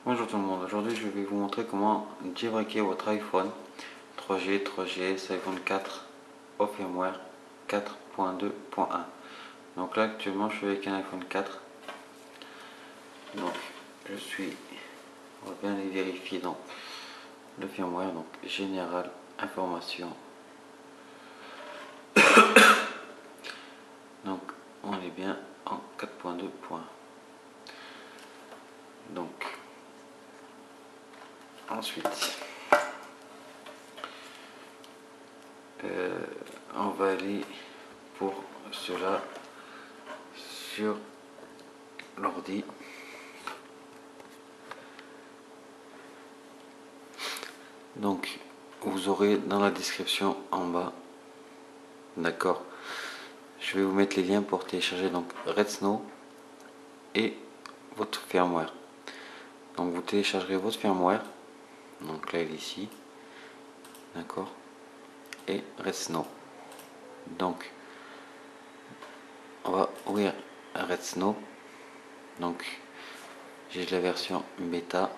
Bonjour tout le monde, aujourd'hui je vais vous montrer comment jailbreaker votre iPhone 3G, 3GS, iPhone 4 au firmware 4.2.1. Donc là actuellement je suis avec un iPhone 4. Donc on va bien les vérifier dans le firmware, donc général, information. Donc on est bien en 4.2.1. Donc ensuite on va aller pour cela sur l'ordi. Donc vous aurez dans la description en bas, d'accord, je vais vous mettre les liens pour télécharger donc Redsn et votre firmware. Donc vous téléchargerez votre firmware, donc là il est ici, d'accord, et Redsn. Donc on va ouvrir Redsn. Donc j'ai la version bêta.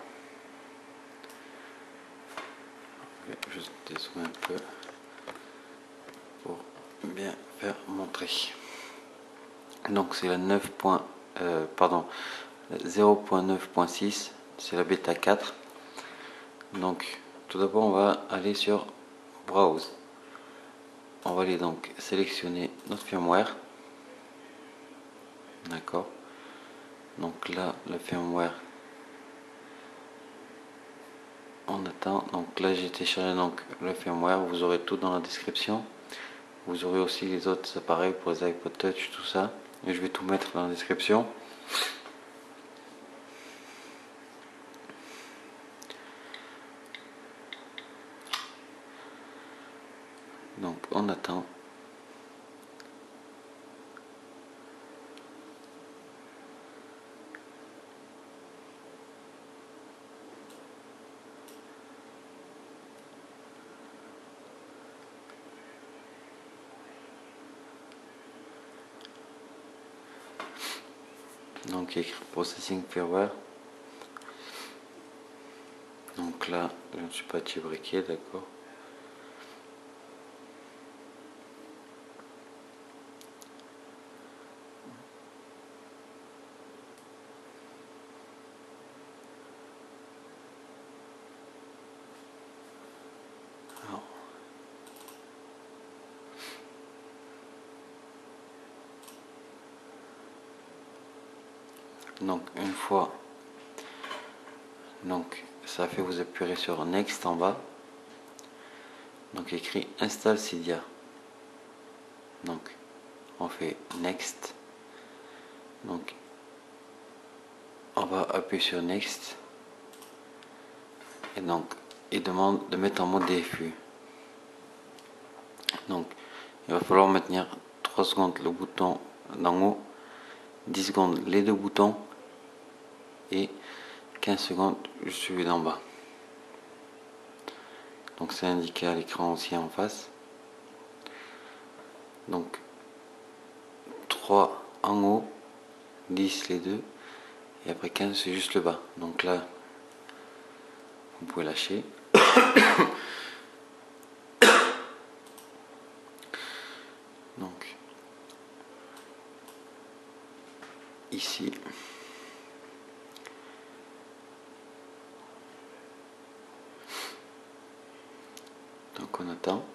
Je vais juste dézoomer un peu pour bien faire montrer. Donc c'est la 0.9.6, c'est la bêta 4. Donc tout d'abord on va aller sur Browse. On va aller donc sélectionner notre firmware. D'accord. Donc là le firmware, on attend. Donc là j'ai téléchargé donc le firmware, vous aurez tout dans la description. Vous aurez aussi les autres appareils pour les iPod Touch, tout ça. Et je vais tout mettre dans la description. Donc on attend. Donc il y a écrit Processing Firmware. Donc là, je ne suis pas jailbreaké, d'accord. Donc une fois, donc ça fait, vous appuierez sur Next en bas. Donc écrit Install Cydia. Donc on fait Next. Donc on va appuyer sur Next. Et donc il demande de mettre en mode DFU. Donc il va falloir maintenir 3 secondes le bouton d'en haut, 10 secondes les deux boutons et 15 secondes celui d'en bas. Donc c'est indiqué à l'écran aussi en face. Donc 3 en haut, 10 les deux, et après 15 c'est juste le bas. Donc là, vous pouvez lâcher. Donc ici, donc on attend.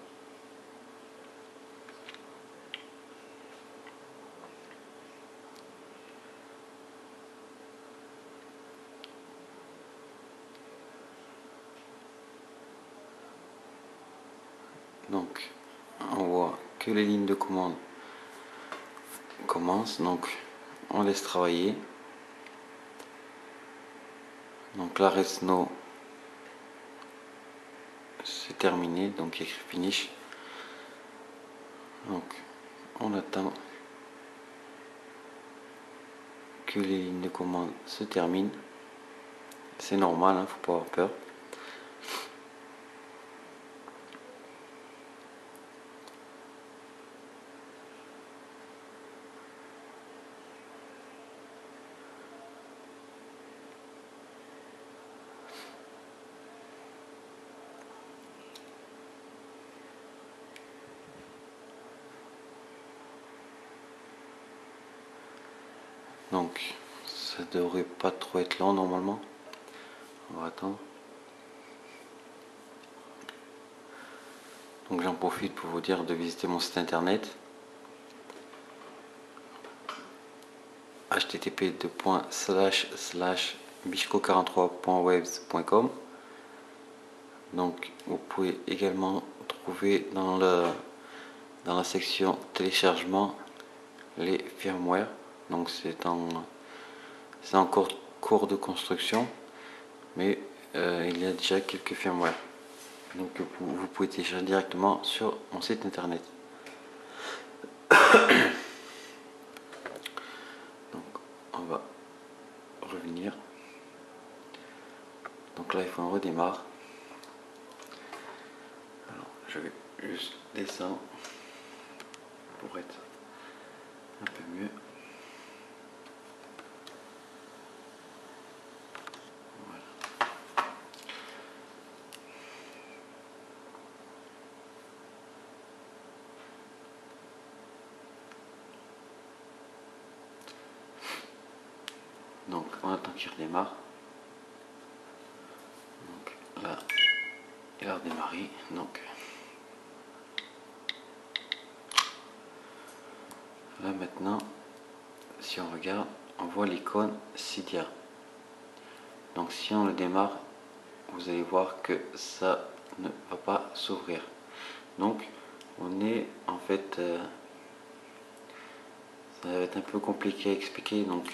Donc on voit que les lignes de commande commencent, donc on laisse travailler. Donc là Redsn c'est terminé, donc il y a écrit finish. Donc on attend que les lignes de commande se terminent. C'est normal, hein, faut pas avoir peur. Donc ça devrait pas trop être lent normalement. On va attendre. Donc j'en profite pour vous dire de visiter mon site internet http://bichco43.webs.com. Donc vous pouvez également trouver dans la section téléchargement les firmware. Donc c'est encore cours de construction, mais il y a déjà quelques firmware. Donc vous pouvez télécharger directement sur mon site internet. Donc on va revenir. Donc là l'iPhone redémarre. Alors je vais juste descendre pour être un peu mieux. Donc on attend qu'il redémarre. Donc là, il a redémarré. Donc là maintenant, si on regarde, on voit l'icône Cydia. Donc si on le démarre, vous allez voir que ça ne va pas s'ouvrir. Donc on est en fait, ça va être un peu compliqué à expliquer. Donc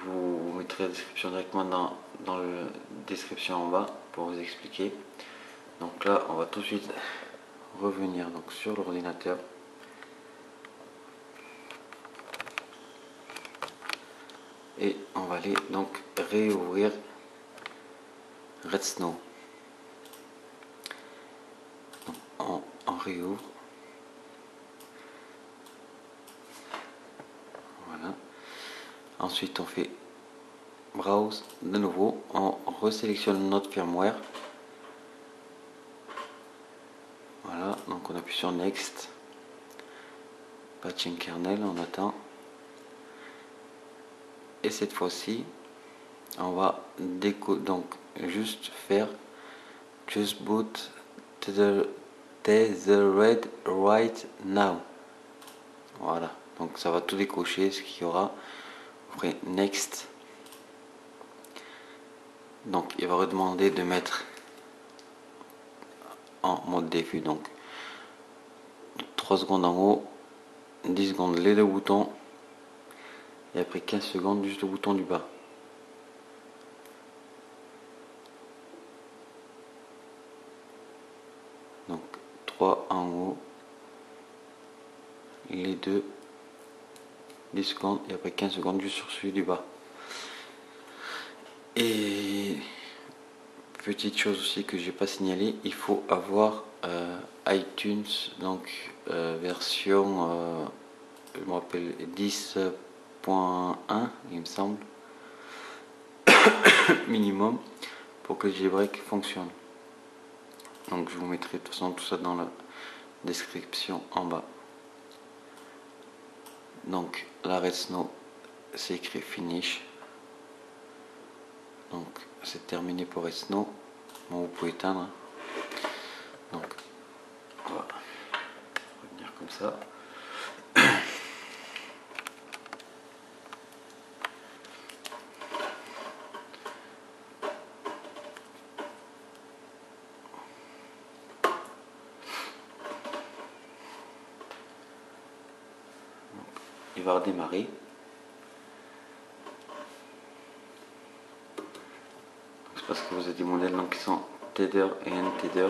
vous mettrez la description directement dans la description en bas pour vous expliquer. Donc là on va tout de suite revenir donc sur l'ordinateur. Et on va aller donc réouvrir RedSnow. Donc on réouvre. Voilà. Ensuite on fait browse de nouveau, on resélectionne notre firmware. Voilà, donc on appuie sur next, patching kernel, on attend, et cette fois-ci on va donc juste faire just boot tethered right now. Voilà, donc ça va tout décocher ce qu'il y aura. Après next, donc il va redemander de mettre en mode défi, donc 3 secondes en haut, 10 secondes les deux boutons, et après 15 secondes juste le bouton du bas. Donc 3 en haut, les deux, 10 secondes, et après 15 secondes juste sur celui du bas. Et petite chose aussi que j'ai pas signalé, il faut avoir iTunes, donc version je me rappelle 10.1 il me semble minimum pour que le jailbreak fonctionne. Donc je vous mettrai de toute façon tout ça dans la description en bas. Donc la RedSnow c'est écrit finish. Donc c'est terminé pour RedSnow. Bon, vous pouvez éteindre. Donc on va revenir comme ça. Il va redémarrer. C'est parce que vous avez des modèles donc, qui sont tether et untether.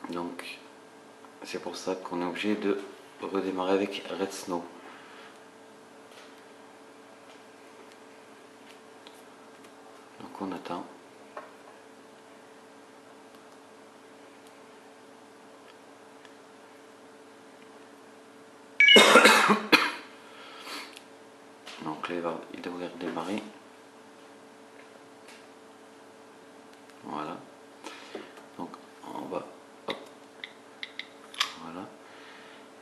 Donc c'est pour ça qu'on est obligé de redémarrer avec RedSnow. Donc on attend. Donc là il devrait redémarrer. Voilà. Donc on va hop. Voilà.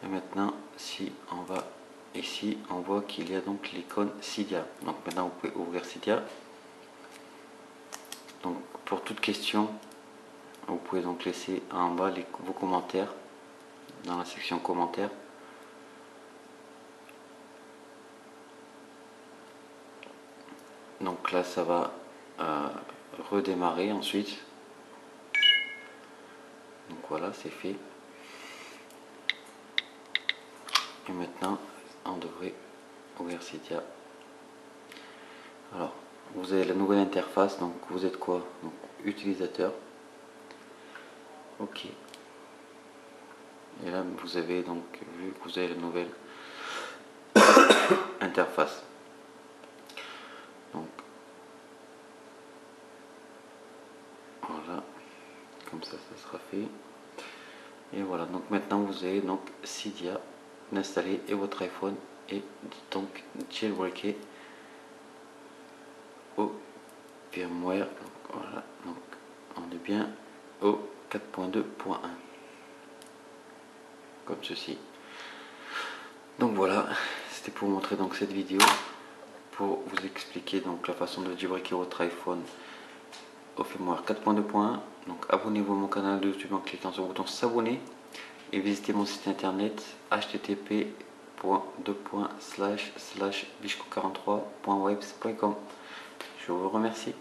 Et maintenant si on va ici ici on voit qu'il y a donc l'icône Cydia. Donc maintenant vous pouvez ouvrir Cydia. Donc pour toute question, vous pouvez donc laisser en bas vos commentaires dans la section commentaires. Donc là ça va redémarrer ensuite. Donc voilà, c'est fait. Et maintenant on devrait ouvrir Cydia. Alors vous avez la nouvelle interface, donc vous êtes quoi? Donc utilisateur. Ok. Et là vous avez donc vu que vous avez la nouvelle interface. Donc voilà, comme ça sera fait. Et voilà, donc maintenant vous avez donc Cydia installé et votre iPhone est donc jailbreaké au firmware. Donc voilà, donc on est bien au 4.2.1 comme ceci. Donc voilà, c'était pour vous montrer donc cette vidéo, pour vous expliquer donc la façon de jailbreaker votre iPhone au firmware 4.2.1. Donc abonnez-vous à mon canal de YouTube en cliquant sur le bouton s'abonner et visitez mon site internet http://bichco43.webs.com. Je vous remercie.